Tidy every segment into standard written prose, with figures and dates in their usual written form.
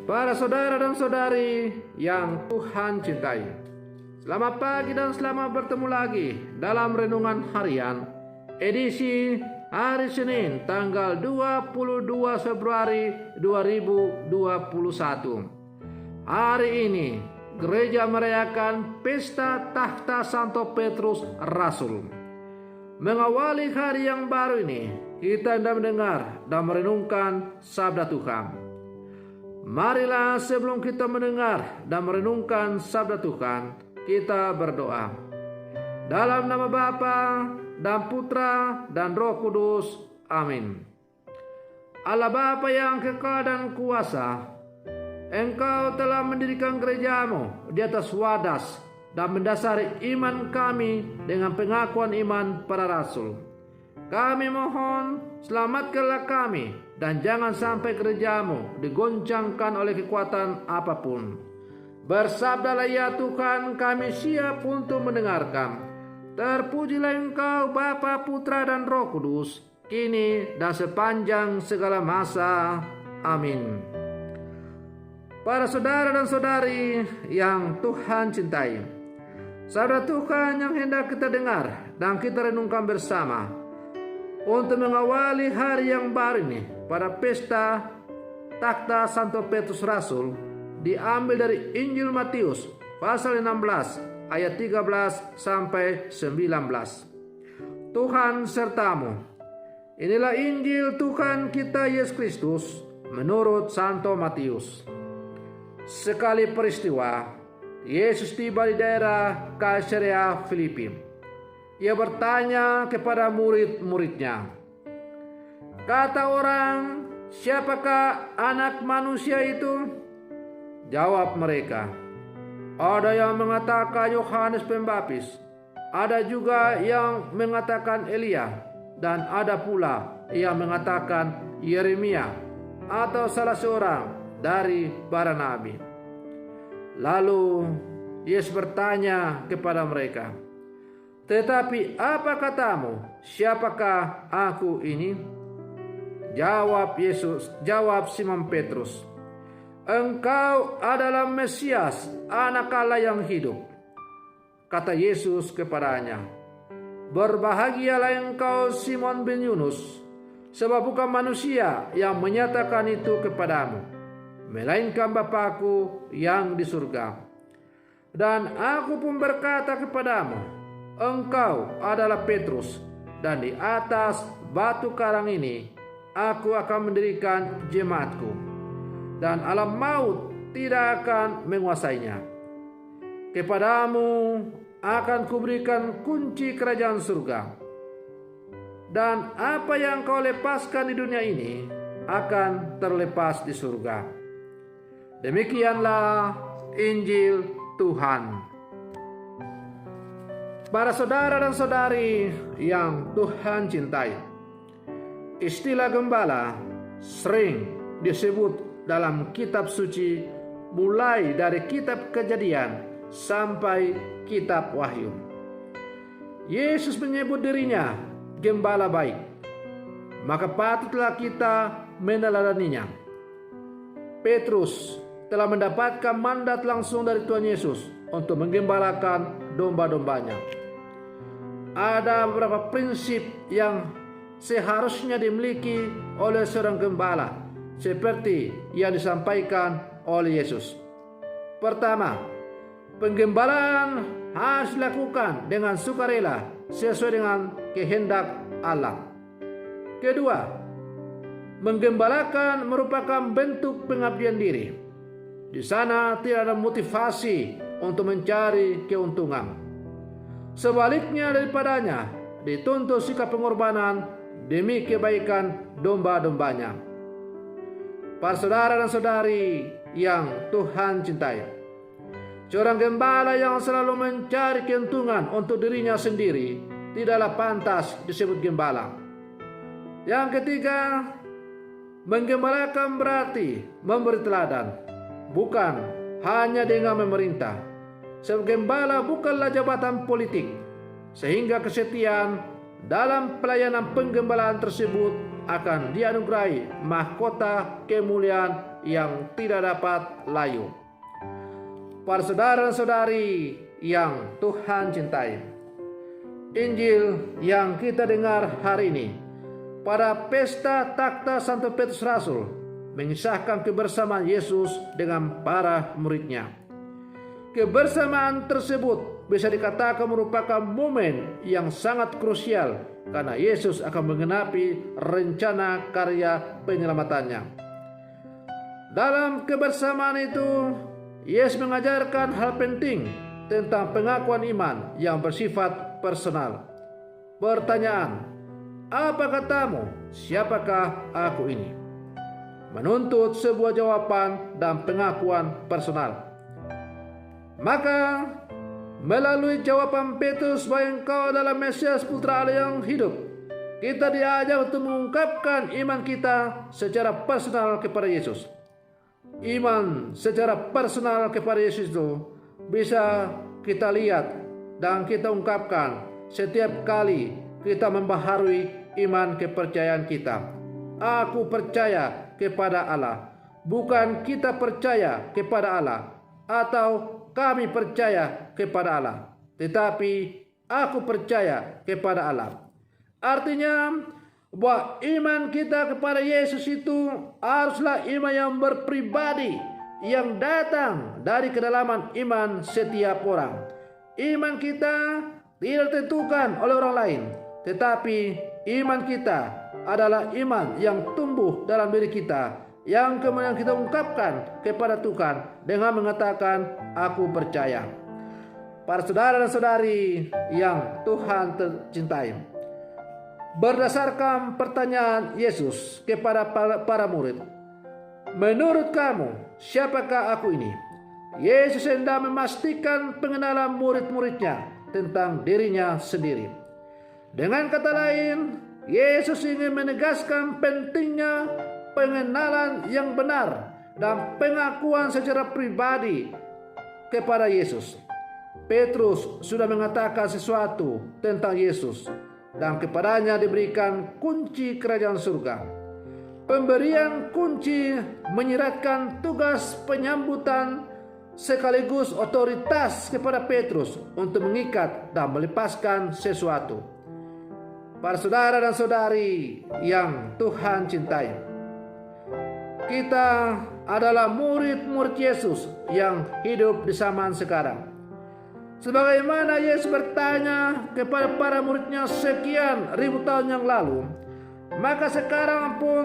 Para saudara dan saudari yang Tuhan cintai, selamat pagi dan selamat bertemu lagi dalam Renungan Harian edisi hari Senin tanggal 22 Februari 2021. Hari ini gereja merayakan pesta takhta Santo Petrus Rasul. Mengawali hari yang baru ini, kita hendak mendengar dan merenungkan sabda Tuhan. Marilah sebelum kita mendengar dan merenungkan sabda Tuhan, kita berdoa. Dalam nama Bapa dan Putra dan Roh Kudus. Amin. Allah Bapa yang kekal dan kuasa, Engkau telah mendirikan gerejamu di atas wadas dan mendasari iman kami dengan pengakuan iman para rasul. Kami mohon, selamatkanlah kami dan jangan sampai gerejamu digoncangkan oleh kekuatan apapun. Bersabdalah ya Tuhan, kami siap untuk mendengarkan. Terpujilah Engkau Bapa, Putra dan Roh Kudus, kini dan sepanjang segala masa. Amin. Para saudara dan saudari yang Tuhan cintai, sabda Tuhan yang hendak kita dengar dan kita renungkan bersama untuk mengawali hari yang baru ini pada pesta takhta Santo Petrus Rasul diambil dari Injil Matius pasal 16 ayat 13 sampai 19. Tuhan sertamu. Inilah Injil Tuhan kita Yesus Kristus menurut Santo Matius. Sekali peristiwa, Yesus tiba di daerah Kaisarea Filipi. Ia bertanya kepada murid-muridnya, kata orang, siapakah anak manusia itu? Jawab mereka, ada yang mengatakan Yohanes Pembaptis, ada juga yang mengatakan Elia, dan ada pula yang mengatakan Yeremia atau salah seorang dari para nabi. Lalu Yesus bertanya kepada mereka, tetapi apa katamu, siapakah aku ini? Jawab Simon Petrus, engkau adalah Mesias, anak Allah yang hidup. Kata Yesus kepadanya, berbahagialah engkau Simon bin Yunus, sebab bukan manusia yang menyatakan itu kepadamu, melainkan Bapa-Ku yang di surga. Dan aku pun berkata kepadamu, engkau adalah Petrus, dan di atas batu karang ini aku akan mendirikan jemaatku, dan alam maut tidak akan menguasainya. Kepadamu akan kuberikan kunci kerajaan surga, dan apa yang kau lepaskan di dunia ini akan terlepas di surga. Demikianlah Injil Tuhan. Para saudara dan saudari yang Tuhan cintai, istilah gembala sering disebut dalam kitab suci mulai dari kitab Kejadian sampai kitab Wahyu. Yesus menyebut dirinya gembala baik, maka patutlah kita meneladaninya. Petrus telah mendapatkan mandat langsung dari Tuhan Yesus untuk menggembalakan domba-dombanya. Ada beberapa prinsip yang seharusnya dimiliki oleh seorang gembala, seperti yang disampaikan oleh Yesus. Pertama, penggembalaan harus dilakukan dengan sukarela sesuai dengan kehendak Allah. Kedua, menggembalakan merupakan bentuk pengabdian diri. Di sana tidak ada motivasi untuk mencari keuntungan. Sebaliknya daripadanya dituntut sikap pengorbanan demi kebaikan domba-dombanya. Para saudara dan saudari yang Tuhan cintai, seorang gembala yang selalu mencari keuntungan untuk dirinya sendiri tidaklah pantas disebut gembala. Yang ketiga, menggembalakan berarti memberi teladan, bukan hanya dengan memerintah. Sebab gembala bukanlah jabatan politik, sehingga kesetiaan dalam pelayanan penggembalaan tersebut akan dianugerahi mahkota kemuliaan yang tidak dapat layu. Para saudara-saudari yang Tuhan cintai, Injil yang kita dengar hari ini pada pesta takhta Santo Petrus Rasul mengisahkan kebersamaan Yesus dengan para muridnya. Kebersamaan tersebut bisa dikatakan merupakan momen yang sangat krusial karena Yesus akan menggenapi rencana karya penyelamatannya. Dalam kebersamaan itu, Yesus mengajarkan hal penting tentang pengakuan iman yang bersifat personal. Pertanyaan, apa katamu? Siapakah aku ini? Menuntut sebuah jawaban dan pengakuan personal. Maka melalui jawaban Petrus bahwa engkau adalah Mesias Putra Allah yang hidup, kita diajak untuk mengungkapkan iman kita secara personal kepada Yesus. Iman secara personal kepada Yesus itu bisa kita lihat dan kita ungkapkan setiap kali kita membaharui iman kepercayaan kita. Aku percaya kepada Allah, bukan kita percaya kepada Allah atau kami percaya kepada Allah, tetapi aku percaya kepada Allah. Artinya bahwa iman kita kepada Yesus itu haruslah iman yang berpribadi, yang datang dari kedalaman iman setiap orang. Iman kita tidak ditentukan oleh orang lain, tetapi iman kita adalah iman yang tumbuh dalam diri kita, yang kemudian kita ungkapkan kepada Tuhan dengan mengatakan, aku percaya. Para saudara dan saudari yang Tuhan tercintai, berdasarkan pertanyaan Yesus kepada para murid, menurut kamu, siapakah aku ini? Yesus hendak memastikan pengenalan murid-muridnya tentang dirinya sendiri. Dengan kata lain, Yesus ingin menegaskan pentingnya pengenalan yang benar dan pengakuan secara pribadi kepada Yesus. Petrus sudah mengatakan sesuatu tentang Yesus dan kepadanya diberikan kunci kerajaan surga. Pemberian kunci menyiratkan tugas penyambutan sekaligus otoritas kepada Petrus untuk mengikat dan melepaskan sesuatu. Para saudara dan saudari yang Tuhan cintai, kita adalah murid-murid Yesus yang hidup di zaman sekarang. Sebagaimana Yesus bertanya kepada para muridnya sekian ribu tahun yang lalu, maka sekarang pun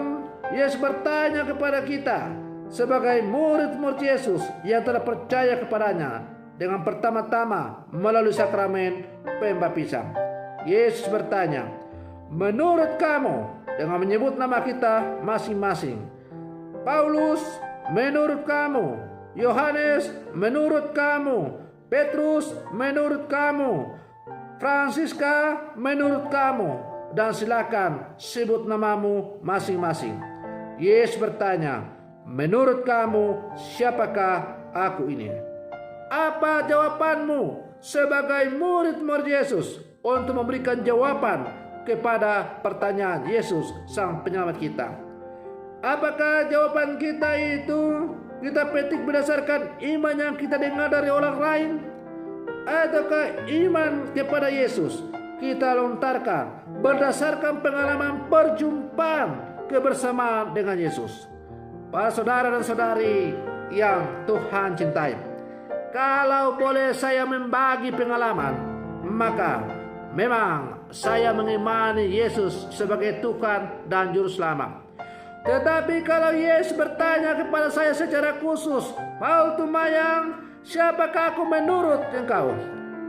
Yesus bertanya kepada kita sebagai murid-murid Yesus yang telah percaya kepadanya dengan pertama-tama melalui sakramen pembaptisan. Yesus bertanya, menurut kamu, dengan menyebut nama kita masing-masing. Paulus, menurut kamu. Yohanes, menurut kamu. Petrus, menurut kamu. Fransiska, menurut kamu. Dan silakan sebut namamu masing-masing. Yesus bertanya, menurut kamu, siapakah aku ini? Apa jawabanmu sebagai murid-murid Yesus untuk memberikan jawaban kepada pertanyaan Yesus Sang Penyelamat kita? Apakah jawaban kita itu kita petik berdasarkan iman yang kita dengar dari orang lain? Ataukah iman kepada Yesus kita lontarkan berdasarkan pengalaman perjumpaan kebersamaan dengan Yesus? Para saudara dan saudari yang Tuhan cintai, kalau boleh saya membagi pengalaman, maka memang saya mengimani Yesus sebagai Tuhan dan Juru Selamat. Tetapi kalau Yesus bertanya kepada saya secara khusus, Paul Tumayang, siapakah aku menurut engkau?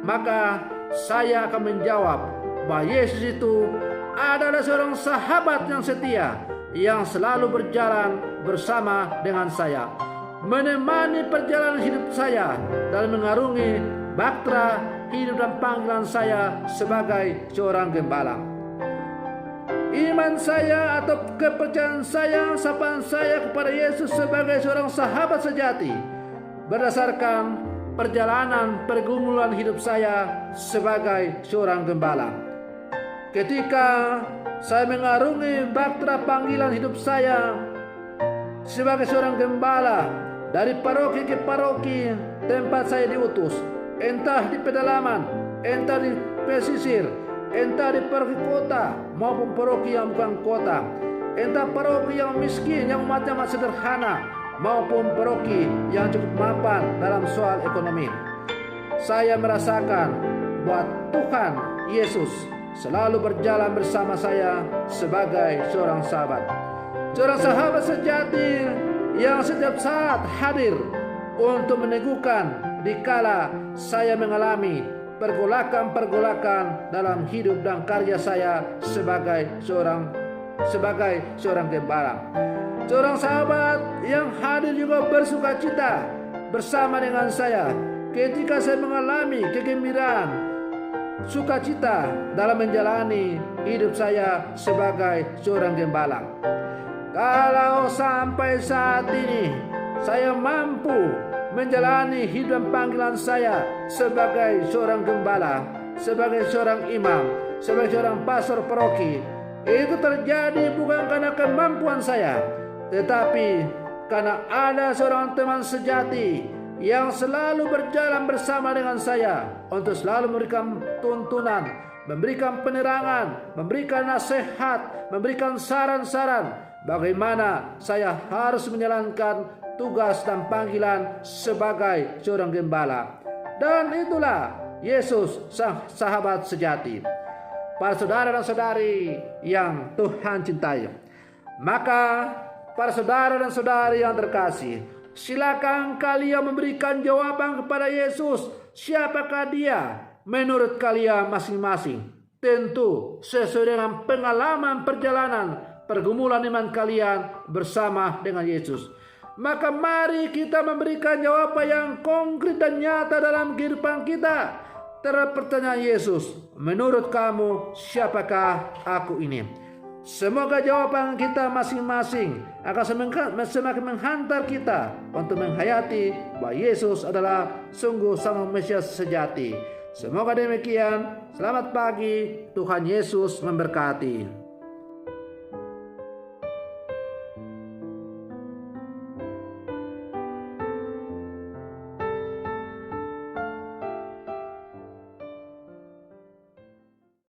Maka saya akan menjawab bahwa Yesus itu adalah seorang sahabat yang setia, yang selalu berjalan bersama dengan saya, menemani perjalanan hidup saya dan mengarungi bahtera hidup dan panggilan saya sebagai seorang gembala. Iman saya atau kepercayaan saya, sapaan saya kepada Yesus sebagai seorang sahabat sejati berdasarkan perjalanan pergumulan hidup saya sebagai seorang gembala. Ketika saya mengarungi bahtera panggilan hidup saya sebagai seorang gembala dari paroki ke paroki tempat saya diutus, entah di pedalaman, entah di pesisir, entah di paroki kota maupun paroki yang bukan kota, entah paroki yang miskin yang umatnya masih sederhana maupun paroki yang cukup mapan dalam soal ekonomi. Saya merasakan bahwa Tuhan Yesus selalu berjalan bersama saya sebagai seorang sahabat. Seorang sahabat sejati yang setiap saat hadir untuk meneguhkan dikala saya mengalami pergolakan-pergolakan dalam hidup dan karya saya sebagai seorang gembala. Seorang sahabat yang hadir juga bersuka cita bersama dengan saya ketika saya mengalami kegembiraan, sukacita dalam menjalani hidup saya sebagai seorang gembala. Kalau sampai saat ini saya mampu menjalani hidup dan panggilan saya sebagai seorang gembala, sebagai seorang imam, sebagai seorang pastor paroki, itu terjadi bukan karena kemampuan saya, tetapi karena ada seorang teman sejati yang selalu berjalan bersama dengan saya untuk selalu memberikan tuntunan, memberikan penerangan, memberikan nasihat, memberikan saran-saran bagaimana saya harus menjalankan tugas dan panggilan sebagai seorang gembala. Dan itulah Yesus, sang sahabat sejati. Para saudara dan saudari yang Tuhan cintai, maka para saudara dan saudari yang terkasih, silakan kalian memberikan jawaban kepada Yesus. Siapakah dia menurut kalian masing-masing? Tentu sesuai dengan pengalaman perjalanan pergumulan iman kalian bersama dengan Yesus. Maka mari kita memberikan jawaban yang konkret dan nyata dalam kehidupan kita terhadap pertanyaan Yesus, menurut kamu siapakah aku ini? Semoga jawaban kita masing-masing akan semakin menghantar kita untuk menghayati bahwa Yesus adalah sungguh sang Mesias sejati. Semoga demikian. Selamat pagi, Tuhan Yesus memberkati.